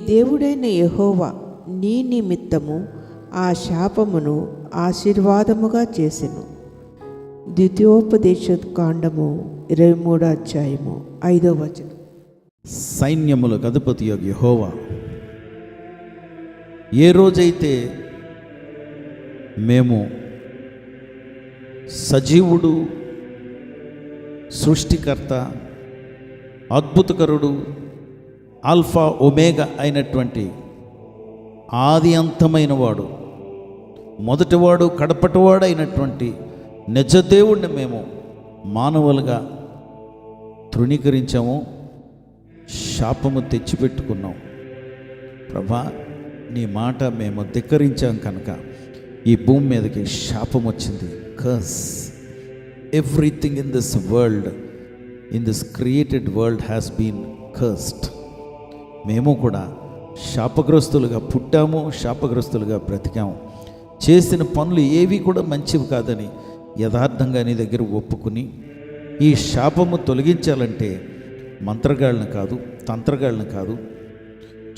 దేవుడైన యెహోవా నీ నిమిత్తము ఆ శాపమును ఆశీర్వాదముగా చేసెను. ద్వితీయోపదేశకాండము 23వ అధ్యాయము 5వ వచనం. సైన్యములకు అధిపతి యెహోవా ఏ రోజైతే మేము సజీవుడు, సృష్టికర్త, అద్భుతకరుడు, ఆల్ఫా ఒమేగా అయినటువంటి ఆది అంతమైన వాడు, మొదటివాడు కడపటివాడు అయినటువంటి నిజదేవుడిని మేము మానవులుగా తృణీకరించాము, శాపము తెచ్చిపెట్టుకున్నాం. ప్రభా, నీ మాట మేము ధిక్కరించాం కనుక ఈ భూమి మీదకి శాపం వచ్చింది. Curse everything in this world, in this created world has been cursed. మేము కూడా శాపగ్రస్తులుగా పుట్టాము, శాపగ్రస్తులుగా బ్రతికాము. చేసిన పనులు ఏవి కూడా మంచివి కాదని యథార్థంగా నీ దగ్గర ఒప్పుకుని ఈ శాపము తొలగించాలంటే మంత్రగాళ్ళని కాదు, తంత్రగాళ్ళని కాదు,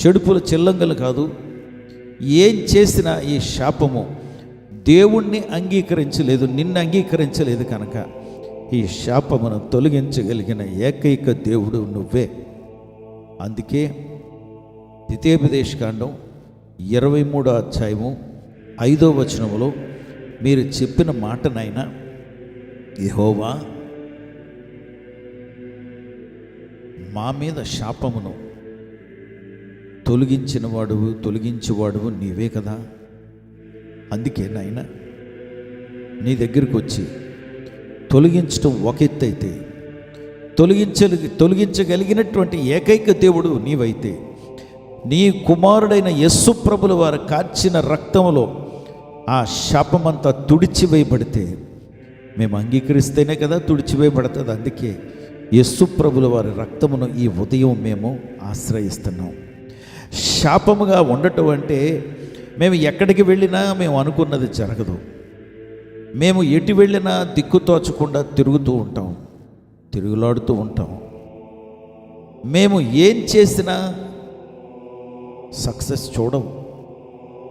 చెడుపుల చిల్లంగలు కాదు, ఏం చేసినా ఈ శాపము దేవుణ్ణి అంగీకరించలేదు, నిన్ను అంగీకరించలేదు కనుక ఈ శాపమును తొలగించగలిగిన ఏకైక దేవుడు నువ్వే. అందుకే ద్వితీయోపదేశకాండం 23వ అధ్యాయము 5వ వచనములో మీరు చెప్పిన మాటనైనా, యెహోవా మా మీద శాపమును తొలగించేవాడువు నీవే కదా. అందుకే నాయన నీ దగ్గరికి వచ్చి తొలగించడం ఒక ఎత్తు అయితే, తొలగించగలిగినటువంటి ఏకైక దేవుడు నీవైతే, నీ కుమారుడైన యేసు ప్రభుల వారు కార్చిన రక్తములో ఆ శాపమంతా తుడిచివేయబడితే మేము అంగీకరిస్తేనే కదా తుడిచివేయబడుతుంది. అందుకే యేసు ప్రభుల వారి రక్తమును ఈ ఉదయం మేము ఆశ్రయిస్తున్నాం. శాపముగా ఉండటం అంటే మేము ఎక్కడికి వెళ్ళినా మేము అనుకున్నది జరగదు, మేము ఎటు వెళ్ళినా దిక్కుతోచకుండా తిరుగుతూ ఉంటాం, తిరుగులాడుతూ ఉంటాం, మేము ఏం చేసినా సక్సెస్ చూడవు,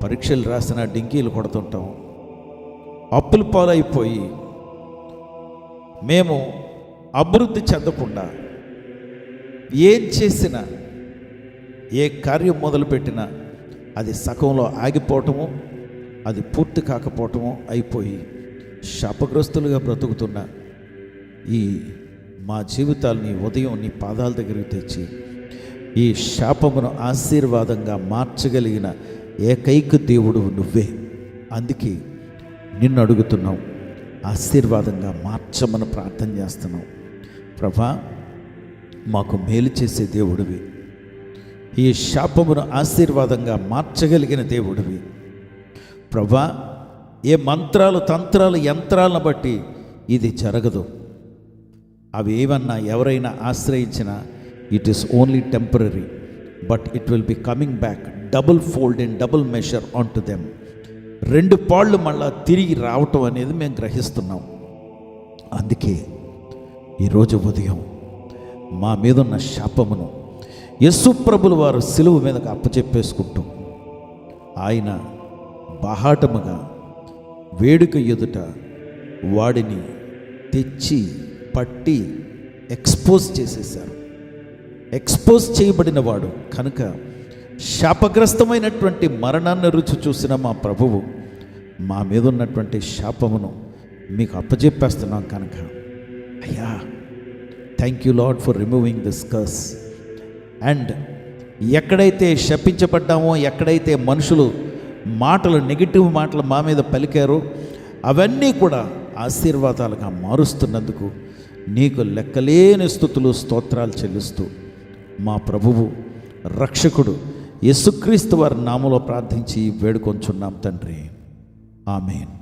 పరీక్షలు రాసిన డింకీలు కొడుతుంటాం, అప్పుల పాలైపోయి మేము అభివృద్ధి చెందకుండా ఏం చేసినా, ఏ కార్యం మొదలుపెట్టినా అది సగంలో ఆగిపోవటము, అది పూర్తి కాకపోవటము అయిపోయి శాపగ్రస్తులుగా బ్రతుకుతున్న ఈ మా జీవితాలని ఉదయం నీ పాదాల దగ్గరికి తెచ్చి ఈ శాపమును ఆశీర్వాదంగా మార్చగలిగిన ఏకైక దేవుడు నువ్వే. అందుకే నిన్ను అడుగుతున్నావు, ఆశీర్వాదంగా మార్చమని ప్రార్థన చేస్తున్నావు. ప్రభా, మాకు మేలు చేసే దేవుడివి, ఈ శాపమును ఆశీర్వాదంగా మార్చగలిగిన దేవుడివి. ప్రభా, ఏ మంత్రాలు, తంత్రాలు, యంత్రాలను బట్టి ఇది జరగదు. అవి ఏమన్నా ఎవరైనా ఆశ్రయించినా it is only temporary, but it will be coming back double fold in double measure on to them. 2 పాళ్ళు మళ్ళా తిరిగి రావటం అనేది మేము గ్రహిస్తున్నాం. అందుకే ఈరోజు ఉదయం మా మీదున్న శాపమును యేసు ప్రభుల వారు సిలువ మీదకు అప్పచెప్పేసుకుంటూ ఆయన బాహాటముగా వేడుక ఎదుట వాడిని తెచ్చి పట్టి ఎక్స్పోజ్ చేసేశారు. ఎక్స్పోజ్ చేయబడిన వాడు కనుక శాపగ్రస్తమైనటువంటి మరణాన్ని రుచి చూసిన మా ప్రభువు మా మీద ఉన్నటువంటి శాపమును మీకు అప్పచెప్పేస్తున్నాం కనుక, అయ్యా, thank you lord for removing this curse. And ఎక్కడైతే శపించబడ్డామో, ఎక్కడైతే మనుషులు మాటలు, నెగిటివ్ మాటలు మా మీద పలికారో అవన్నీ కూడా ఆశీర్వాదాలుగా మారుస్తున్నందుకు నీకు లెక్కలేని స్తుతులు, స్తోత్రాలు చెల్లిస్తూ మా ప్రభువు రక్షకుడు యేసుక్రీస్తు వారి నామములో ప్రార్థించి వేడుకొంచున్నాం తండ్రి. ఆమేన్.